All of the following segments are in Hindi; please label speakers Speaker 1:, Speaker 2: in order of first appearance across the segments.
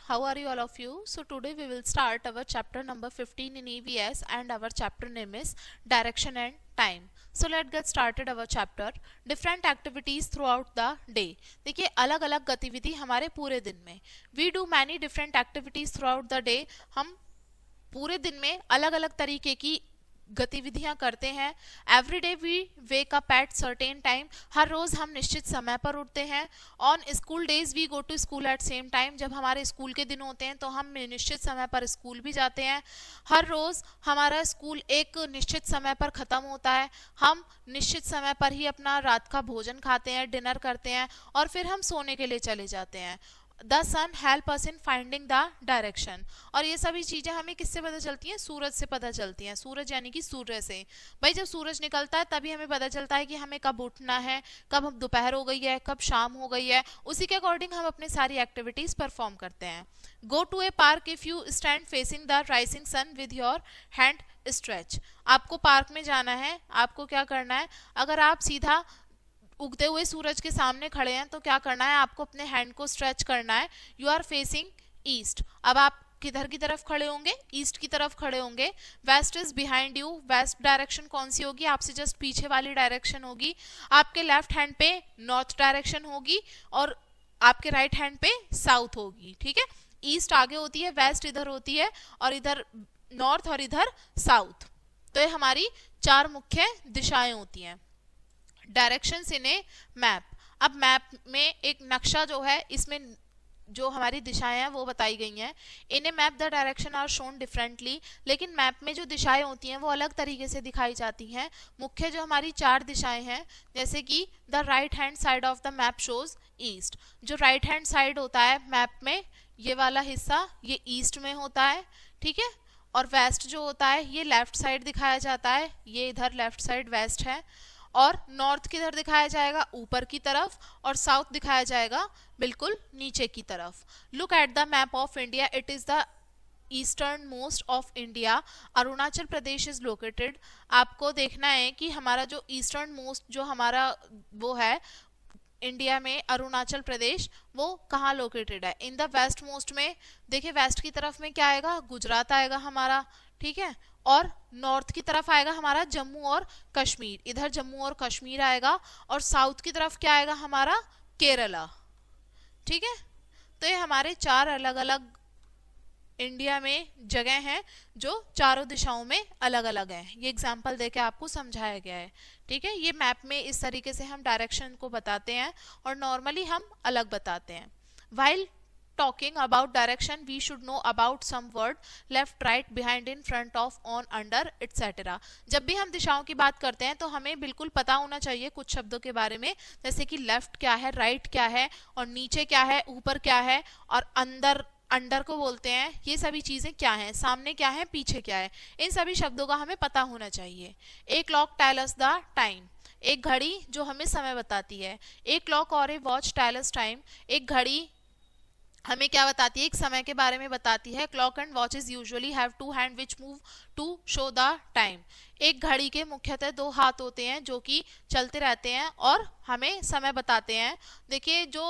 Speaker 1: how are you all of you? So today we will start our chapter number 15 in EVS and our chapter name is Direction and Time. So let's get started our chapter. Different activities throughout the day. देखिए अलग अलग गतिविधि हमारे पूरे दिन में. We do many different activities throughout the day. हम पूरे दिन में अलग अलग तरीके की गतिविधियां करते हैं. Every day we wake up at certain time. हर रोज हम निश्चित समय पर उठते हैं. On school days we go to school at same time. जब हमारे स्कूल के दिन होते हैं तो हम निश्चित समय पर स्कूल भी जाते हैं. हर रोज हमारा स्कूल एक निश्चित समय पर खत्म होता है. हम निश्चित समय पर ही अपना रात का भोजन खाते हैं, डिनर करते हैं और फिर हम सोने के लिए चले जाते हैं. The sun help us in finding the direction. और ये सभी चीजें हमें किससे पता चलती हैं? सूरज से पता चलती हैं. सूरज यानी कि सूर्य से. भाई जब सूरज निकलता है तभी हमें पता चलता है कि हमें कब उठना है, कब हम दोपहर हो गई है, कब शाम हो गई है. उसी के अकॉर्डिंग हम अपनी सारी एक्टिविटीज परफॉर्म करते हैं. Go to a park if you stand facing the rising sun with your hand stretch. आपको पार्क में जाना है. आपको क्या करना है? अगर आप सीधा उगते हुए सूरज के सामने खड़े हैं तो क्या करना है? आपको अपने हैंड को स्ट्रेच करना है. You are facing east. अब आप किधर की तरफ खड़े होंगे? ईस्ट की तरफ खड़े होंगे. West is behind you. West direction कौन सी होगी? आपसे जस्ट पीछे वाली डायरेक्शन होगी. आपके लेफ्ट हैंड पे नॉर्थ डायरेक्शन होगी और आपके राइट हैंड पे साउथ होगी. ठीक है, ईस्ट आगे होती है, वेस्ट इधर होती है और इधर नॉर्थ और इधर साउथ. तो ये हमारी चार मुख्य दिशाएं होती हैं. Directions in a map. अब मैप में एक नक्शा जो है, इसमें जो हमारी दिशाएं हैं वो बताई गई हैं. In a map the direction are shown differently. लेकिन मैप में जो दिशाएं होती हैं वो अलग तरीके से दिखाई जाती हैं. मुख्य जो हमारी चार दिशाएं हैं, जैसे कि the right hand side of the map shows east. जो राइट हैंड साइड होता है मैप में, ये वाला हिस्सा ये ईस्ट में होता है. ठीक है, और वेस्ट जो होता है ये लेफ्ट साइड दिखाया जाता है. ये इधर लेफ्ट साइड वेस्ट है. और नॉर्थ किधर दिखाया जाएगा? ऊपर की तरफ. और साउथ दिखाया जाएगा बिल्कुल नीचे की तरफ. Look at the map of India. It is the eastern most of India. Arunachal Pradesh is located. आपको देखना है कि हमारा जो ईस्टर्न मोस्ट जो हमारा वो है इंडिया में, अरुणाचल प्रदेश, वो कहाँ लोकेटेड है? इन द वेस्ट मोस्ट में. देखिए वेस्ट की तरफ में क्या आएगा? गुजरात आएगा हमारा. ठीक है, और नॉर्थ की तरफ आएगा हमारा जम्मू और कश्मीर. इधर जम्मू और कश्मीर आएगा. और साउथ की तरफ क्या आएगा हमारा? केरला. ठीक है, तो ये हमारे चार अलग अलग इंडिया में जगह हैं जो चारों दिशाओं में अलग अलग हैं. ये एग्जाम्पल देके आपको समझाया गया है. ठीक है, ये मैप में इस तरीके से हम डायरेक्शन को बताते हैं और नॉर्मली हम अलग बताते हैं. While talking about direction we should know about some word left, right, behind, in, front of, on, under, etc. जब भी हम दिशाओं की बात करते हैं तो हमें बिल्कुल पता होना चाहिए कुछ शब्दों के बारे में, जैसे कि लेफ्ट क्या है, राइट क्या है, और नीचे क्या है, ऊपर क्या है, और अंदर अंडर को बोलते हैं. ये सभी चीजें क्या हैं, सामने क्या है, पीछे क्या है, इन सभी शब्दों का हमें पता होना चाहिए. A clock tell us the time. एक घड़ी जो हमें समय बताती है. ए क्लॉक और a watch tell us time. एक घड़ी हमें क्या बताती है? एक समय के बारे में बताती है. Clock and watches usually have two hand which move to show the time. एक घड़ी के मुख्यतः दो हाथ होते हैं जो कि चलते रहते हैं और हमें समय बताते हैं. देखिए जो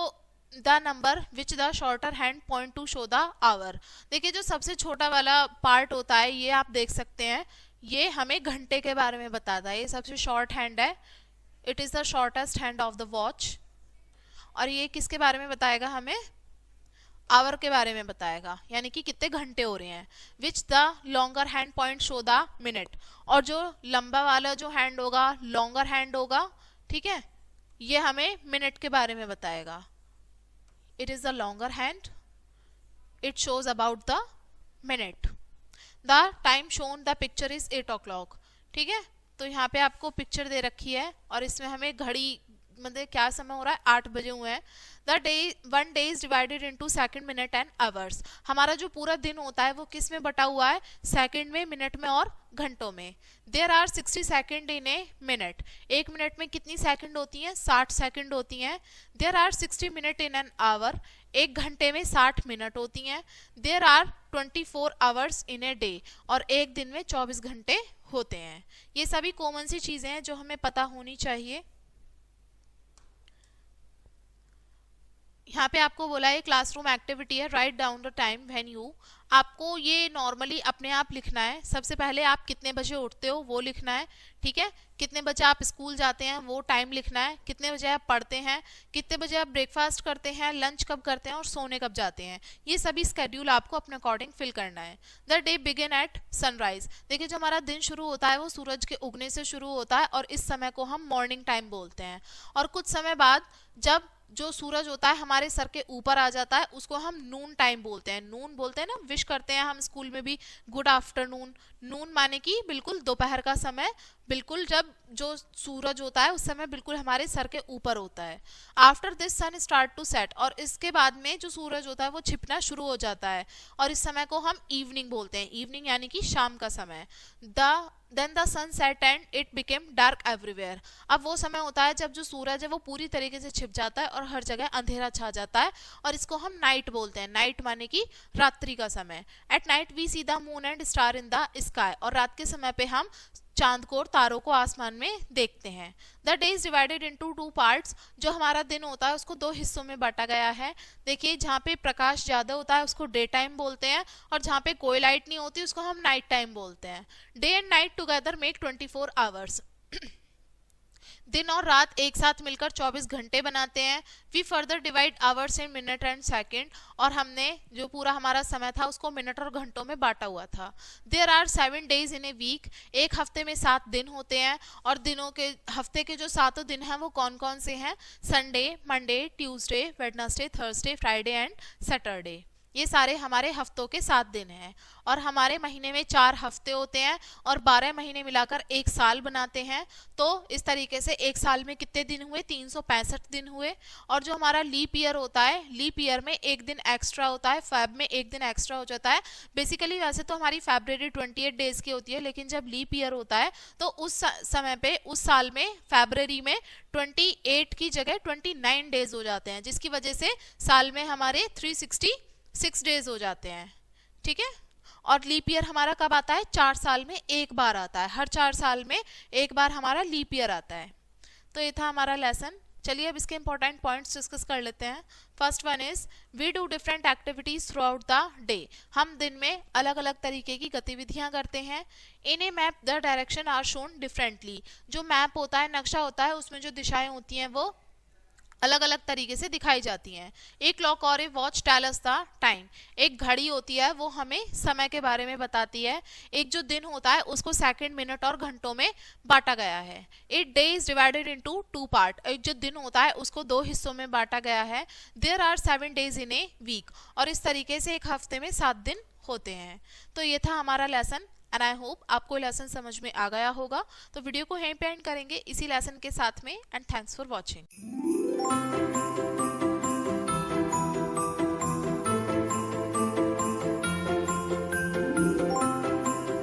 Speaker 1: the number which the shorter hand point to show the hour. देखिए जो सबसे छोटा वाला पार्ट होता है ये आप देख सकते हैं, ये हमें घंटे के बारे में बताता है. ये सबसे शॉर्ट हैंड है. It is the shortest hand of the watch. और ये किसके बारे में बताएगा? हमें आवर के बारे में बताएगा, यानी कि कितने घंटे हो रहे हैं. Which the longer hand point show the minute. और जो लंबा वाला जो हैंड होगा, लॉन्गर हैंड होगा, ठीक है, ये हमें मिनट के बारे में बताएगा. It is the longer hand. It shows about the minute. The time shown the picture is 8 o'clock. ठीक है, तो यहाँ पे आपको पिक्चर दे रखी है और इसमें हमें घड़ी मतलब क्या समय हो रहा है? 8 बजे हुए हैं. The day 1 day is divided into second, minute and hours. हमारा जो पूरा दिन होता है वो किस में बटा हुआ है? सेकंड में, मिनट में और घंटों में. There are 60 second in a minute. एक मिनट में कितनी सेकंड होती हैं? 60 सेकंड होती हैं. There are 60 minute in an hour. एक घंटे में 60 मिनट होती हैं. There are 24 hours in a day. और एक दिन में 24 घंटे होते हैं. ये सभी कॉमन सी चीजें हैं जो हमें पता होनी चाहिए. यहाँ पे आपको बोला है क्लासरूम एक्टिविटी है, write down the time when you. आपको ये नॉर्मली अपने आप लिखना है। सबसे पहले आप कितने बजे उठते हो वो लिखना है, ठीक है। कितने बजे आप स्कूल जाते हैं वो टाइम लिखना है। कितने बजे आप पढ़ते हैं, कितने बजे आप ब्रेकफास्ट करते हैं, लंच कब करते हैं और सोने कब जाते हैं, ये सभी स्केड्यूल आपको अपने अकॉर्डिंग फिल करना है। The day begin eight sunrise. देखिए जो हमारा दिन शुरू होता है वो सूरज के उगने से शुरू होता है और इस समय को हम मॉर्निंग टाइम बोलते हैं। और कुछ समय बाद जब जो सूरज होता है हमारे सर के ऊपर आ जाता है उसको हम नून टाइम बोलते हैं। नून बोलते हैं ना, विश करते हैं हम स्कूल में भी गुड आफ्टरनून। नून माने कि बिल्कुल दोपहर का समय, बिल्कुल जब जो सूरज होता है उस समय बिल्कुल हमारे सर के ऊपर होता है। After this sun start to set, और इसके बाद में जो सूरज होता है वो छिपना शुरू हो जाता है और इस समय को हम इवनिंग बोलते हैं। इवनिंग यानी कि शाम का समय। Then the sun set and it became dark everywhere. अब वो समय होता है जब जो सूरज है वो पूरी तरीके से छिप जाता है और हर जगह अंधेरा छा जाता है और इसको हम नाइट बोलते हैं। नाइट माने कि रात्रि का समय। At night we see the moon and star in the sky, और रात के समय पे हम चांद को और तारों को आसमान में देखते हैं। The day is divided into 2 parts. जो हमारा दिन होता है उसको 2 हिस्सों में बांटा गया है। देखिए जहाँ पे प्रकाश ज्यादा होता है उसको डे टाइम बोलते हैं और जहाँ पे कोई लाइट नहीं होती उसको हम नाइट टाइम बोलते हैं। Day and night together make 24 hours. दिन और रात एक साथ मिलकर 24 घंटे बनाते हैं। We further divide hours in minute and second, और हमने जो पूरा हमारा समय था उसको मिनट और घंटों में बांटा हुआ था। There are 7 days in a week. एक हफ्ते में 7 दिन होते हैं और दिनों के हफ्ते के जो 7 दिन हैं वो कौन कौन से हैं? Sunday, Monday, Tuesday, Wednesday, Thursday, Friday and Saturday. ये सारे हमारे हफ्तों के 7 दिन हैं। और हमारे महीने में 4 हफ्ते होते हैं और 12 महीने मिलाकर एक साल बनाते हैं। तो इस तरीके से एक साल में कितने दिन हुए? 365 दिन हुए। और जो हमारा लीप ईयर होता है, लीप ईयर में एक दिन एक्स्ट्रा होता है, फेब में एक दिन एक्स्ट्रा हो जाता है। बेसिकली वैसे तो हमारी फरवरी 28 डेज की होती है, लेकिन जब लीप ईयर होता है तो उस समय पे उस साल में फरवरी में 28 की जगह 29 डेज हो जाते हैं, जिसकी वजह से साल में हमारे 366 डेज हो जाते हैं, ठीक है। और लीप ईयर हमारा कब आता है? 4 साल में एक बार आता है। हर 4 साल में एक बार हमारा लीप ईयर आता है। तो ये था हमारा लेसन। चलिए अब इसके इंपॉर्टेंट पॉइंट्स डिस्कस कर लेते हैं। First one is we do different activities throughout the day. हम दिन में अलग अलग तरीके की गतिविधियां करते हैं। In a map the direction are shown differently. जो मैप होता है, नक्शा होता है, उसमें जो दिशाएं होती हैं वो अलग अलग तरीके से दिखाई जाती हैं। एक क्लॉक और a watch tell us the time. एक घड़ी होती है वो हमें समय के बारे में बताती है। एक जो दिन होता है उसको सेकंड, मिनट और घंटों में बांटा गया है। एक day is divided into 2 part. एक जो दिन होता है उसको 2 हिस्सों में बांटा गया है। There are 7 days in a week, और इस तरीके से एक हफ्ते में 7 दिन होते हैं। तो ये था हमारा लेसन एंड आई होप आपको लेसन समझ में आ गया होगा। तो वीडियो को यहीं पे एंड करेंगे इसी लेसन के साथ में। And thanks for watching.